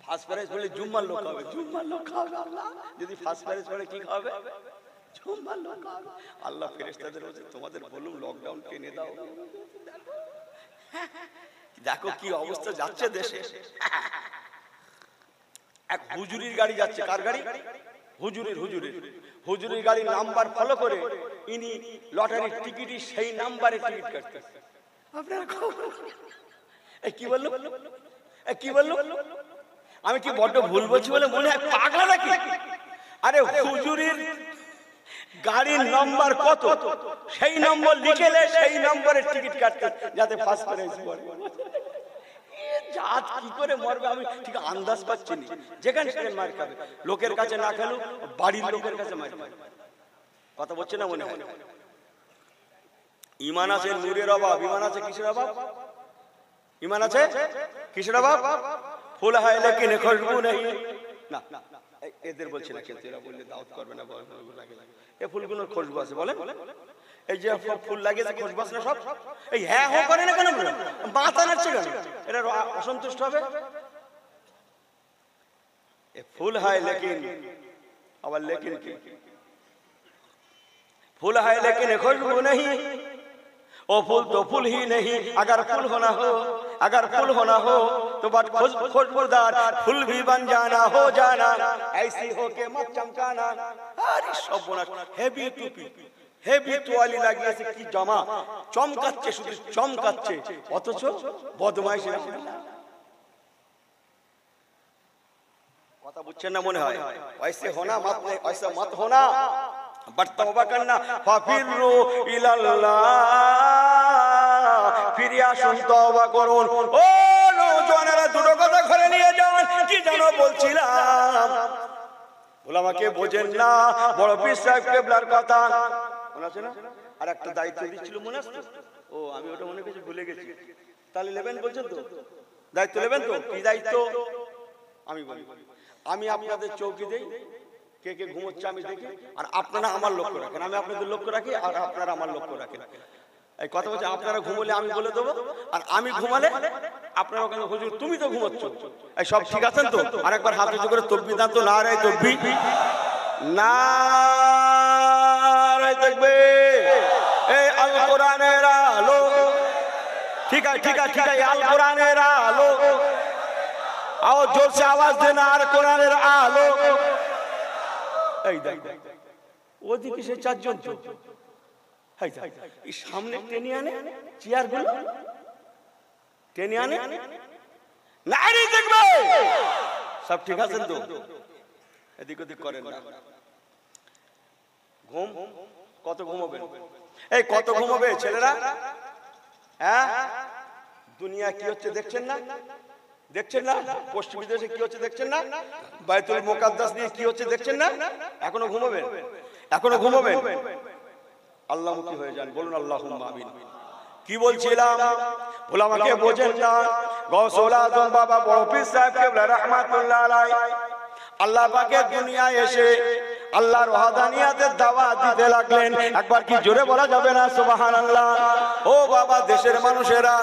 ফার্স্ট প্রাইজ বলে জুম্মার লোক হবে, আল্লাহ যদি ফার্স্ট প্রাইজ করে কি হবে? জুম্মার লোক হবে। আল্লাহ ফেরেশতাদের বলছে তোমাদের বলুন লকডাউন টেনে দাও। দেখো কি অবস্থা যাচ্ছে দেশে। এক হুজুরির গাড়ি যাচ্ছে, কার গাড়ি? হুজুরির গাড়ির নাম্বার ফলো করে ইনি লটারির টিকিটই সেই নাম্বারে টিকিট কাটতে। আপনারা কি বললো? আমি কি বড্ড ভুল বলছি বলে মনে হয় পাগলা নাকি? আরে হুজুরির গাড়ির নাম্বার কত, সেই নম্বর লিখেলে সেই নম্বরের টিকিট কাটতে যাতে ফার্স্ট প্রাইজ পড়ে। জাত কি করে মরবে আমি ঠিক আন্দাজ পাচ্ছি না। যেখানে সেখানে মার খাবে, লোকের কাছে না খেলো বাড়ির লোকের কাছে মার খাবে। কথা বলছে না মনে হয়? ঈমান আছে নূরের অভাব, ঈমান আছে কিসের অভাব? ঈমান আছে কিসের অভাব? ফুল হয় লেকিন খুশবু নেই। না এদের বলছে না, কিন্তু এরা বললে দাওয়াত করবে না, এই ফুলগুলোর খুশবু আছে বলেন? এই যে ফুল লাগিয়েছে খুশবু আছে না সব? এই হ্যাঁ হো করে না কেন? মাথা নাড়ছে কেন? এরা অসন্তুষ্ট হবে। এ ফুল হয় লেকিন, আবার লেকিন কি? फूल है लेकिन खुशबू नहीं, ओ फूल तो फूल ही नहीं। अगर फूल होना हो, अगर फूल होना हो तो बट खुशबूदार फूल भी बन जाना, हो जाना ऐसी हो के मत चमकाना। अरे सब बोला हेवी टुपি, হেভি তোয়ালি লাগিয়েছে, কি জামা চমকাচ্ছে, শুধু চমকাচ্ছে, অথচ বদমাইশ। কথা বুঝছেন না মনে হয়? ऐसे होना मत, ऐसा मत होना, बट तौबा करना। फाफिरु इलाल्लाह, ফিরে আসুন, তওবা করুন। ও নওজওয়ানেরা, দুটো কথা ঘরে নিয়ে যান। কি জানো বলছিলাম? ওলামাকে বোঝেন না, বড় পীর সাহেব কেবলার কথা মনে আছে না? আর একটা দায়িত্ব দিচ্ছিল, মনে আছে? ও আমি ওটা মনে করছি ভুলে গেছি। তাহলে নেবেন বলছেন তো? দায়িত্ব নেবেন তো? কি দায়িত্ব? আমি বলি, আমি আপনাদের চৌকি দেই, কে কে ঘুমোচ্ছে আমি দেখি, আর আপনারা আমার লক্ষ্য রাখেন, আমি আপনাদের লক্ষ্য রাখি, আর আপনারা আমার লক্ষ্য রাখেন। এই কথা বলছে, আপনারা ঘুমোলে আমি বলে দেবো, আর আমি ঘুমালে আপনারা ওখানে হুজুর তুমি তো ঘুমোচ্ছ। এই সব ঠিক আছেন তো? আর একবার হাত উঁচু করে তকবীর দান তো। নারে তকবীর, নারে তাকবীর। এই আল কোরআনের আলো, ঠিক আছে ঠিক আছে ঠিক আছে, আল কোরআনের আলো, आओ जोर से आवाज देना, আর কোরআনের আলো। এই দেখো ওদিকে সে চারজন, এই সামনে টেনে আনে চেয়ারগুলো, টেনে আনে, নারী দেখবে। সব ঠিক আছেন তো? এদিক ওদিক করেন না। ঘুম কত ঘুমাবেন? এই কত ঘুমাবে ছেলেরা? হ্যাঁ, দুনিয়া কি হচ্ছে দেখছেন না? দেখছেন না? পশ্চিম বিদেশে কি হচ্ছে দেখছেন না? বাইতুল মুকাদ্দাস নিয়ে কি হচ্ছে দেখছেন না? এখনো ঘুমাবেন? এখনো ঘুমাবেন? আল্লাহমুখী হয়ে যান, বলুন আল্লাহুম্মা আমিন। কি বলছিলাম? ওলামাকে বোঝেন না, গৌসুল আজম বাবা বড় পীর সাহেব কেবলা রাহমাতুল্লাহ আলাইহি আল্লাহ পাকের দুনিয়ায় এসে আল্লাহর ওয়াহদানিয়াতের দাওয়াত দিতে লাগলেন। একবার কি জোরে বলা যাবে না সুবহানাল্লাহ? ও বাবা, দেশের মানুষেরা,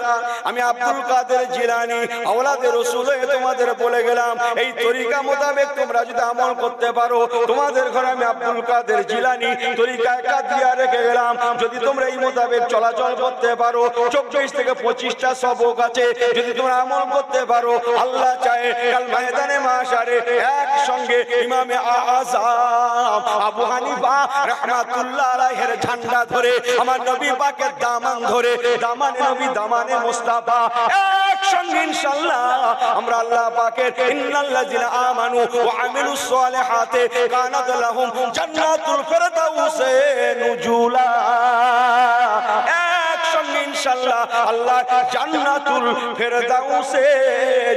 আমি আব্দুল কাদের জিলানী আওলাদে রাসূল হয়ে তোমাদের বলে গেলাম, এই তরিকা মোতাবেক তোমরা যদি আমল করতে পারো, তোমাদের ঘরে আমি আব্দুল কাদের জিলানী তরিকা কাদিয়া রেখে গেলাম। যদি তোমরা এই মোতাবেক চলাচল করতে পারো, 24 থেকে 25টা সবক আছে, যদি তোমরা আমল করতে পারো, আল্লাহ চায় কাল ময়দানে মাশারে একসঙ্গে ইমামে আযম আবু হানিফা রাহমাতুল্লাহ আলাইহির ঝান্ডা ধরে, আমার নবী পাকের দামান ধরে, দামানে নবী দামানে মুস্তাফা, একসঙ্গে ইনশাআল্লাহ আমরা আল্লাহ পাকের ইন্নাল্লাযিনা আমানু ওয়া আমিলুস সালিহাতি কানাত লাহুম জান্নাতুল ফিরদাউসে নুজুলা, একসঙ্গে ইনশাআল্লাহ আল্লাহ জান্নাতুল ফিরদাউসে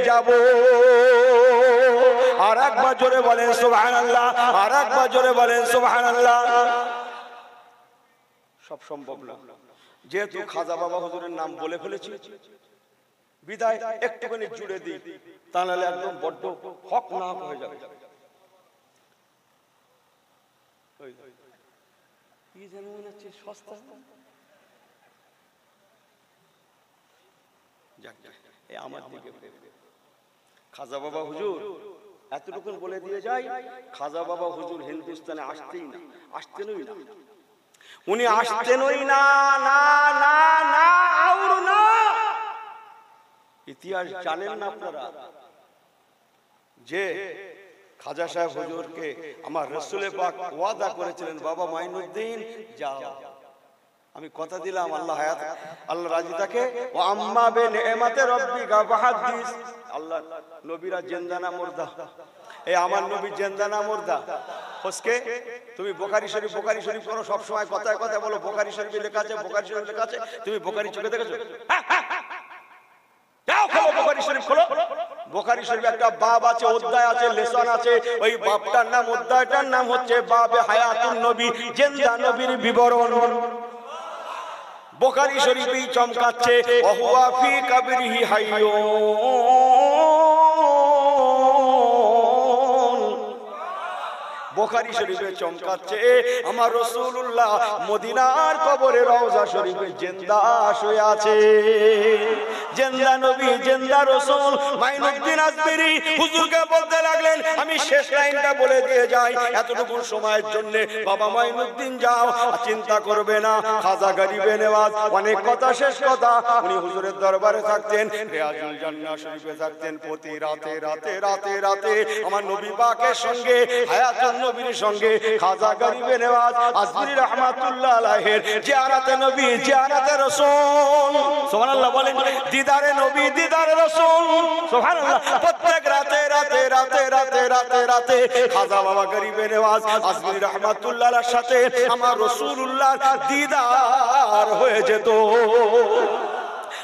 যাব। আর একবার জোরে বলেন সুবহানাল্লাহ, আর একবার জোরে বলেন সুবহানাল্লাহ। সব সম্ভব না, যেহেতু খাজা বাবা হুজুরের নাম বলে ফেলেছি, বিদায় একটুখানি জুড়ে দিই, তা নাহলে একদম বড্ড হক না হয়ে যাবে। কি যেন মনে হচ্ছে সস্তা। এই আমার দিকে খাজা বাবা হুজুর এতটুকুন বলে দিয়ে যায়, খাজা বাবা হুজুর হিন্দুস্তানে আসতেই না, আসতেনই না, উনি আসতেনই না, না না না আর না। ইতিহাস জানেন না আপনারা যে খাজা সাহেব হুজুরকে আমার রাসূল পাক ওয়াদা করেছিলেন, বাবা মাইনুদ্দিন যাও, আমি কথা দিলাম, আল্লাহ হায়াত আল্লাহ রাজি থাকে, ও আম্মা বে নেমাতে রব্বিকা ফাহাদিস। আল্লাহ নবীরা জিন্দা না মুর্দা? এই আমার নবী জিন্দা না মুর্দা? ফসকে তুমি বুখারী শরীফ করো, সব সময় কথায় কথায় বলো বুখারী শরীফে লেখা আছে, বুখারী শরীফে লেখা আছে। তুমি বুখারী চোখে দেখেছো? যাও খাবো, বুখারী শরীফ খোলো। বুখারী শরীফে একটা বাব আছে, অধ্যায় আছে, লেসন আছে। ওই বাবটার নাম, অধ্যায়টার নাম হচ্ছে বাবে হায়াতুন নবী, জিন্দা নবীর বিবরণ। বুখারী শরীফেই চমকাচ্ছে, ওহুয়া ফি কবরিহি হাইয়ুন। বুখারী শরীফে চমকাচ্ছে, আমার রাসূলুল্লাহ মদিনার কবরে রওজা শরীফে জিন্দা শুয়ে আছে। জিন্দা নবী, জিন্দা রাসূল। মাইনুদ্দিন আজমেরি হুজুরকে বলতে লাগলেন, আমি শেষ লাইনটা বলে দিয়ে যাই এতটুকু সময়ের জন্য। বাবা মাইনুদ্দিন যাও, চিন্তা করবে না, খাজা গরিবে নেওয়াজ অনেক কথা, শেষ কথা। উনি হুজুরের দরবারে থাকতেন, রিয়াজুল জান্নাহ শরীফে থাকতেন। প্রতি রাতে রাতে রাতে রাতে আমার নবী পাকের সঙ্গে, হায়াতুন নবীর সঙ্গে খাজা গরিবে নেওয়াজ আজমিরি রহমাতুল্লাহ আলাইহির জিয়ারতে নবী, জিয়ারতে রাসূল, সুবহানাল্লাহ বলেন, দিদারে নবী, দিদারে রাসূল, সুবহানাল্লাহ। প্রত্যেক রাতে রাতে রাতে রাতে রাতে রাতে খাজা বাবা গরিবে নেওয়াজ আজমিরি রহমাতুল্লাহ আলাইহির সাথে আমার রাসূলুল্লাহ দিদার হয়ে যেত।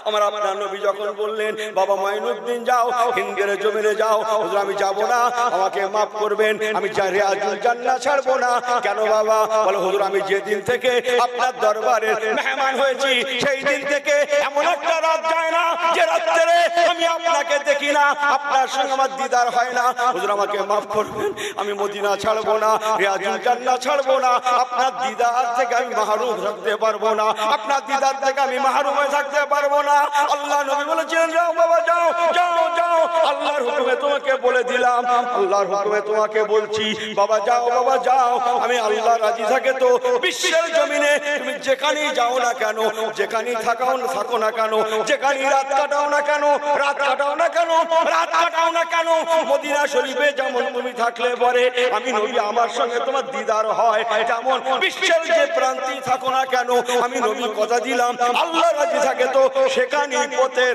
আমার আপনার নবী যখন বললেন, বাবা মাইনুদ্দিন যাও, হিন্দের জমিনে যাও। হুজুর আমি যাব না, আমাকে মাফ করবেন, আমি রিয়াজুল জান্নাহ ছাড়বো না। কেন বাবা? বলে হুজুর আমি যেদিন থেকে আপনার দরবারের মেহমান হয়েছি, সেই দিন থেকে এমন একটা রাত যায় না যে রাত্রে আমি আপনাকে দেখি না, আপনার সঙ্গে আমার দিদার হয় না। হুজুর আমাকে মাফ করবেন, আমি মদিনা ছাড়বো না, রিয়াজুল জান্নাহ ছাড়বো না। আপনার দিদার থেকে আমি মাহরুম থাকতে পারবো না, আপনার দিদার থেকে আমি মাহরুম হয়ে থাকতে পারবো না। আল্লাহ নবী বলেছেন, যাও বাবা যাও, যাও যাও, আল্লাহর হুকুমে তোমাকে বলে দিলাম, আল্লাহর হুকুমে তোমাকে বলছি, বাবা যাও, বাবা যাও। আমি আল্লাহ রাজি থাকে তো বিশ্বের জমিনে তুমি যেখানেই যাও না কেন, যেখানেই থাকো না কেন, যেখানেই রাত কাটাও না কেন, রাত কাটাও না কেন, রাত কাটাও না কেন, মদিনা শরীফে যেমন তুমি থাকলে পরে আমি নবী আমার সঙ্গে তোমার দিদার হয়, তেমন বিশ্বের যে প্রান্তেই থাকো না কেন, আমি নবী কথা দিলাম, আল্লাহ রাজি থাকে তো সেখানে প্রতি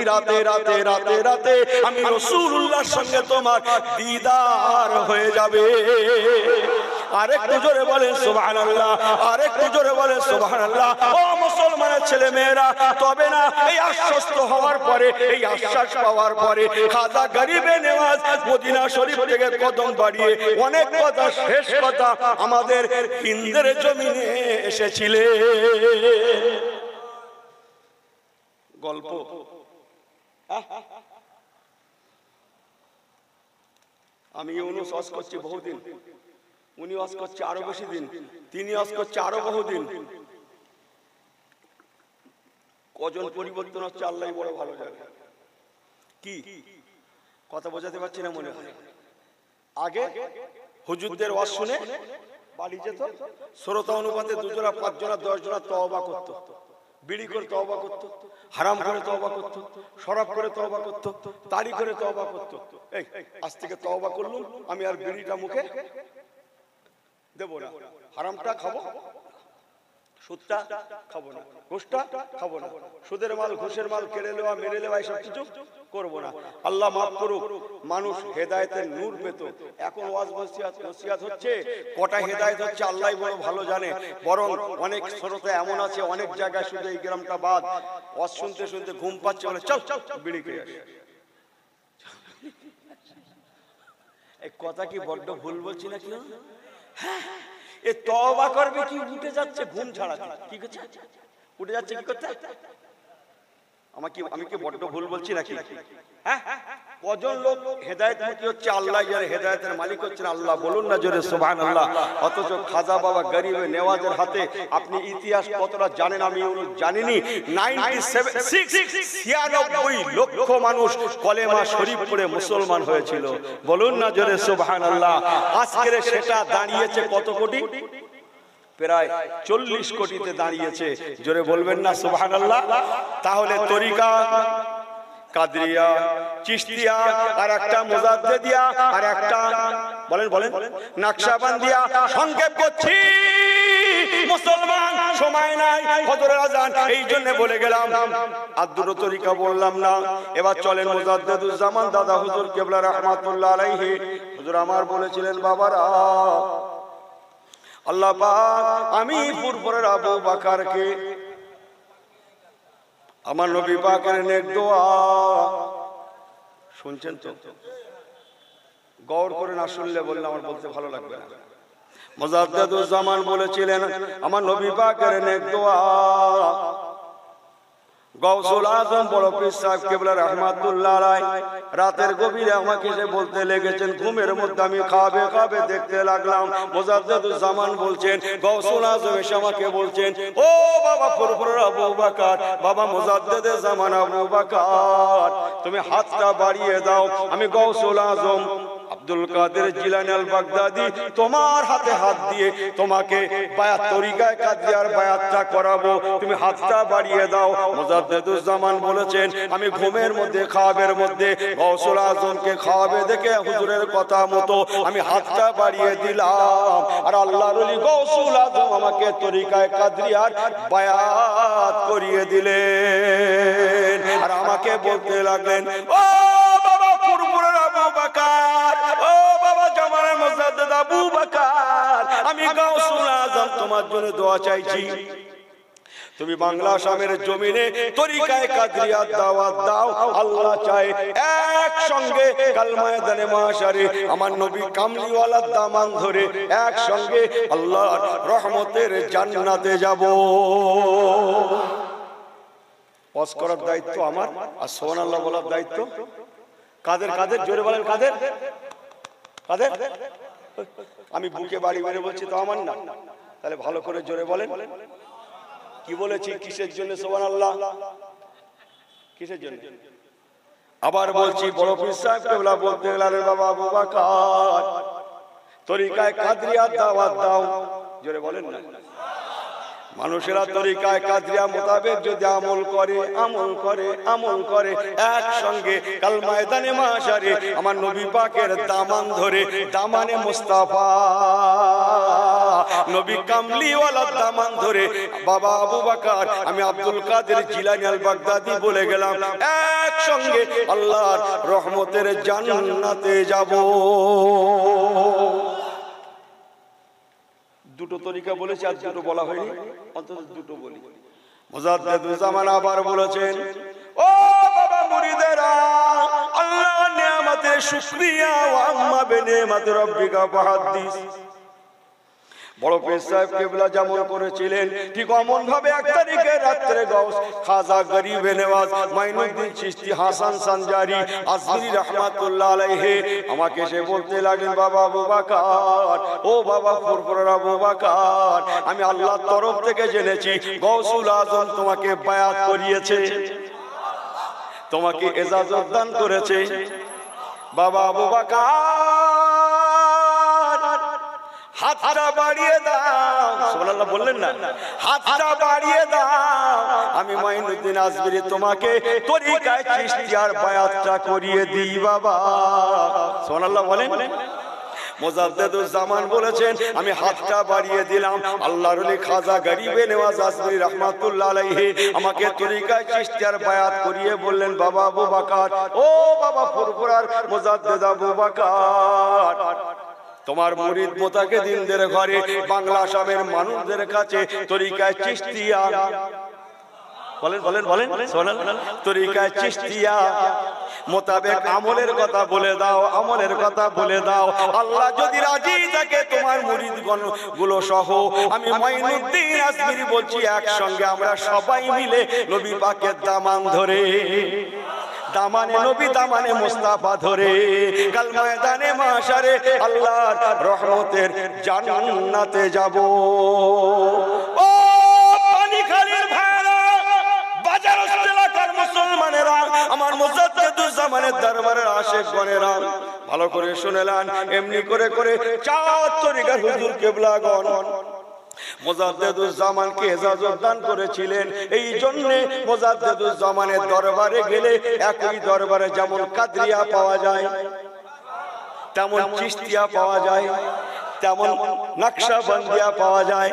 রাতে রাতে রাতে রাতে আমি রাসূলুল্লাহর সঙ্গে তোমার দিদার হয়ে যাবে। আরেকটু জোরে বলেন সুবহানাল্লাহ, আরেকটু জোরে বলেন সুবহানাল্লাহ। ও মুসলমানের ছেলে মেয়েরা, তবে না এই আশ্বস্ত হওয়ার পরে, এই আশ্বাস পাওয়ার পরে খাজা গরিবে নেওয়াজ মদিনা শরীফ থেকে কদম বাড়িয়ে অনেক কথা, শেষ কথা আমাদের হিন্দের জমিনে এসেছিলেন। গল্প আমি ইউনুস ওয়াজ করছি বহুদিন, উনি ওয়াজ করছে আরো বেশি দিন, তিনি ওয়াজ করছে আরো বহুদিন। কজন পরিবর্তন হচ্ছে আল্লাহ বড় ভালো জানে। কি কথা বোঝাতে পারছি না মনে হয়? আগে হুজুরদের ওয়াজ শুনে বাড়ি যেত, শ্রোতা অনুপাতে 2 জনা 5 জনা 10 জনা তওবা করত, বিড়ি করে তওবা করত, হারাম করে তওবা করত, শরাব করে তওবা করত, তারি করে তওবা করত। এই আজ থেকে তওবা করলাম, আমি আর বিড়িটা মুখে দেব না, হারামটা খাবো, সুদটা খাবো না, ঘুষটা খাবো না, সুদের মাল ঘুষের মাল কেড়ে নেওয়া মেরে নেওয়া এসব কিছু করবো না। আল্লাহ মাফ করুক, মানুষ হেদায়েতের নূর পেত। এখন ওয়াজ নসিহত হচ্ছে, কটা হেদায়েত হচ্ছে আল্লাহ বড় ভালো জানে। বরং অনেক শ্রোতা এমন আছে, অনেক জায়গায় শুধু এই গ্রামটা বাদ, ওয়াজ শুনতে শুনতে ঘুম পাচ্ছে, বলে চল চল বিড়ি খেয়ে আসে। এই কথা কি বড্ড ভুল বলছি না কি? এ তওবা করবে কি উঠে যাচ্ছে ঘুম ছাড়াতে, কি করছে উঠে যাচ্ছে, কি করতে? আমি কি বড্ড ভুল বলছি নাকি? হ্যাঁ, কজন লোক হেদায়েতমুখী হচ্ছে আল্লাহ জানে, হেদায়েতের মালিক হচ্ছেন আল্লাহ, বলুন না জোরে সুবহানাল্লাহ। অথচ খাজা বাবা গরিবে নেওয়াজের হাতে আপনি ইতিহাস কতটা জানেন আমি জানিনি। 96 লক্ষ মানুষ কলেমা শরীফ পড়ে মুসলমান হয়েছিল, বলুন না জোরে সুবহানাল্লাহ। আজকের সেটা দাঁড়িয়েছে কত কোটি? প্রায় 40 কোটিতে দাঁড়িয়েছে, জোরে বলবেন না সুবহানাল্লাহ। তাহলে তরিকা কাদরিয়া, চিশতিয়া, আর একটা মুজাদ্দিদিয়া, আর একটা বলেন বলেন নকশবন্দিয়া। সংক্ষেপ করছি, মুসলমান সময় নাই, ফজরের আযান, এই জন্য বলে গেলাম। আর দুটো তরিকা বললাম না। এবার চলেন মুজাদ্দিদুজ্জামান দাদা হুজুর কিবলা রাহমাতুল্লাহ আলাইহি। হুজুর আমার বলেছিলেন, বাবারা আল্লাহ পাক আমি ফুরফুরের আবু বকরকে আমার নবী পাকের নেক দোয়া শুনছেন তো? গৌর করে না শুনলে বললে আমার বলতে ভালো লাগবে না। মুজাদ্দিদুজ্জামান বলেছিলেন আমার নবী পাকের নেক দোয়া গৌসুল আজম বড় পীর সাহেব কেবলা রাহমাতুল্লাহ আলাইহি রাতের গভীরে আমাকে এসে বলতে লেগেছেন, ঘুমের মধ্যে আমি খাবে দেখতে লাগলাম। মুজাদ্দিদুজ্জামান বলছেন, গৌসুল আজম এসে আমাকে বলছেন, ও বাবা ফুরফুরা আবু বকর, বাবা মুজাদ্দিদুজ্জামান আবু বকর, তুমি হাতটা বাড়িয়ে দাও, আমি গৌসুল আজম আব্দুল কাদের জিলানী আল বাগদাদি তোমার হাতে হাত দিয়ে তোমাকে বায়াত তরিকায় কাদিয়ার বায়াতটা করাবো, তুমি হাতটা বাড়িয়ে দাও। মুজাদ্দিদুজ্জামান বলেছেন, আমি ঘুমের মধ্যে খাওয়াবের মধ্যে গৌসুল আজমকে খাওয়াবে দেখে হুজুরের কথা মতো আমি হাতটা বাড়িয়ে দিলাম, আর আল্লাহর ওলি গৌসুল আজম আমাকে তরিকায় কাদিয়ার বায়াত করিয়ে দিলেন। আর আমাকে বলতে লাগলেন, ও বাবা ফুরফুরা আবু বকর, ও বাবা জামাল মুজাদ্দিদ আবু বকর, আমি গৌসুল আজম তোমার জন্য দোয়া চাইছি, তুমি বাংলা আসামের জমিনে তরিকায়ে কাদরিয়াত দাওয়াত দাও। আল্লাহ চায় একসঙ্গে কালমায়ে দানে মাশারে আমার নবী কামলিওয়ালার দামান ধরে একসঙ্গে আল্লাহর রহমতের জান্নাতে যাব। ওয়াজ করার দায়িত্ব আমার, আর সুবহানাল্লাহ বলার দায়িত্ব কাদের? কাদের? জোরে বলেন, কাদের? কাদের? আমি বুকে বাড়ি মেরে বলছি তো আমার না, তাহলে ভালো করে জোরে বলেন। কি বলেছি? কিসের জন্য? সুবহানাল্লাহ। কিসের জন্য? আবার বলছি, বড় পীর সাহেব কেবলা বলতে গেলেন, বাবা আবু বকর তরিকায় কাদরিয়াত দাওয়াত দাও। জোরে বলেন না। মানুষেরা তরিকায় কাদরিয়া মোতাবেক যদি আমল করে একসঙ্গে কালমায়ে দানে মাশারে আমার নবী পাকের দামান ধরে, দামানে মুস্তাফা নবী কামলিওয়ালার দামান ধরে বাবা আবু বকর আমি আব্দুল কাদের জিলানী আল বাগদাদি বলে গেলাম, একসঙ্গে আল্লাহর রহমতের জান্নাতে যাব। দুটো তরিকা বলেছি, আর দুটো বলা হয়নি, অন্তত দুটো বলি। মুজাদ্দিদুজ্জামান আবার বলেছেন, ও বাবা মুরিদেরা, আল্লাহর নিয়ামতের শুকরিয়া ওয়া আম্মা বিনিয়ামাতি রাব্বিকা ফাহাদ্দিস। বড় পীর সাহেব কেবলা যেমন করেছিলেন ঠিক অমন ভাবে এক তারিখে রাত্রে গৌস খাজা গরিবে নেওয়াজ মাইনুদ্দিন চিশতি হাসান সানজারি আজমিরি রাহমাতুল্লাহ আলাইহি আমাকে এসে বলতে লাগলেন, বাবা আবু বকর, ও বাবা ফুরফুরা আবু বকর, আমি আল্লাহর তরফ থেকে জেনেছি গৌসুল আজম তোমাকে বায়াত করিয়েছে, তোমাকে ইজাজত দান করেছে। বাবা আবু বকর হাতটা বাড়িয়ে দাও। সুবহানাল্লাহ বললেন না? হাতটা বাড়িয়ে দাও, আমি মাইনুদ্দিন আজমিরি তোমাকে তরিকায় চিশতিয়ার বায়াতটা করিয়ে দিই বাবা। সুবহানাল্লাহ বলেন। মুজাদ্দিদুজ্জামান বলেছেন, আমি হাতটা বাড়িয়ে দিলাম, আল্লাহর ওলি খাজা গরিবে নেওয়াজ আজমিরি রাহমাতুল্লাহ আলাইহি আমাকে তরিকায় চিশতিয়ার বায়াত করিয়ে বললেন, বাবা আবু বকর, ও বাবা ফুরফুরার মুজাদ্দিদ আবু বকর, তোমার মুরিদ মুতাকিদিনদের ঘরে বাংলা আসামের মানুষদের কাছে তরিকায়ে চিশতিয়া বলেন তরিকায়ে চিশতিয়া মোতাবেক আমলের কথা বলে দাও, আমলের কথা বলে দাও। আল্লাহ যদি রাজি থাকে তোমার মুরিদগণ গুলো সহ আমি মাইনুদ্দিন আজমিরি বলছি, একসঙ্গে আমরা সবাই মিলে নবী পাকের দামান ধরে, দামানে নবী দামানে মুস্তাফা ধরে কালমায়ে দানে মাশারে আল্লাহর রহমতের জান্নাতে যাব। ও পানিখালির ভাইরা, বাজার এলাকার মুসলমানেরা, আমার মুজাদ্দিদুজ্জামানের দরবারের আশিকগণেরা, ভালো করে শুনেলেন। এমনি করে করে চার তরিকার হুজুর কেবলাগণ মুজাদ্দিদুজ্জামানকে ইজাজত দান করেছিলেন। এই জন্য মুজাদ্দিদুজ্জামানের দরবারে গেলে একই দরবারে যেমন কাদরিয়া পাওয়া যায়, তেমন চিশতিয়া পাওয়া যায়, তেমন নকশবন্দিয়া পাওয়া যায়,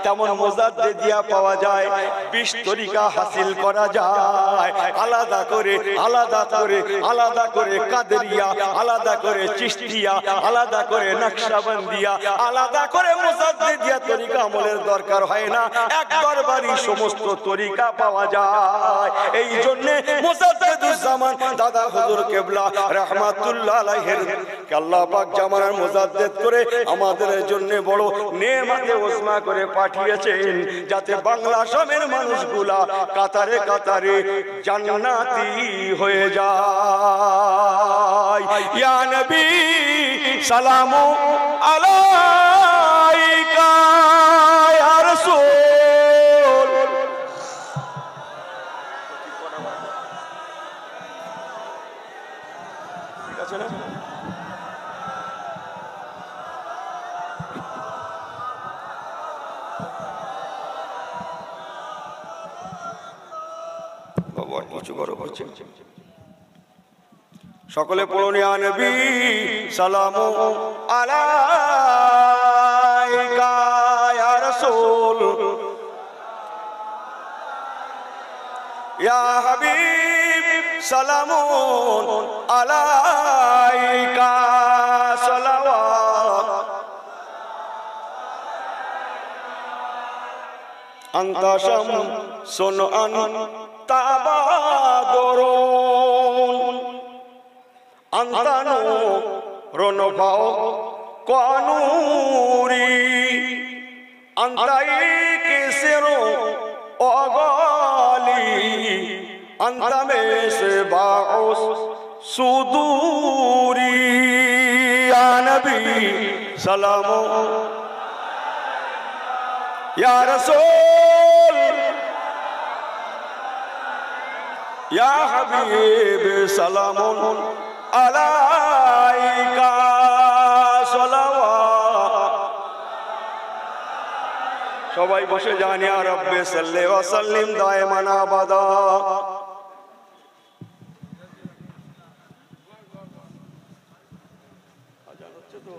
তেমন মুজাদ্দিদিয়া পাওয়া যায়। 20 তরিকা হাসিল করা যায়। আলাদা করে আলাদা করে আলাদা করে কাদেরিয়া, আলাদা করে চিশতিয়া, আলাদা করে নকশবন্দিয়া, আলাদা করে মুজাদ্দিদিয়া তরিকা আমলের দরকার হয় না। এক দরবারই সমস্ত তরিকা পাওয়া যায়। এই জন্য মুজাদ্দিদুজ্জামান দাদা হুজুর কেবলা রাহমাতুল্লাহ আলাইহির কে আল্লাহ পাক জামানার মুজাদ্দিদ করে আমাদের জন্য বড় নেয়ামতে ওজমা করে পাঠিয়েছেন, যাতে বাংলা শামের মানুষগুলা কাতারে কাতারে জান্নাতি হয়ে যায়। ইয়া নবী সালামু আলাইকা ইয়া রাসূল। ঠিক আছে না? কিছু বড় হচ্ছে, সকলে পড়ুন ইয়া নবী সালামু আলাইকা ইয়া রাসূল ইয়া হাবিব সালামু আলাইকা সালাওয়াত আনতা শামসুন আনতা বদরুন আনতা নূরুন ফাওকা নূরি আনতা কিসরুন ওয়াগালি আনতা মিসবাউস সুদুরি। ইয়া নবী সালামু ইয়া রাসূল ইয়া হাবিব সালামুন আলাইকা সালাওয়াত। সবাই বসে যান। ইয়া রাব্বি সাল্লি ওয়া সাল্লিম দায়মান আবাদা। আজান হচ্ছে তো।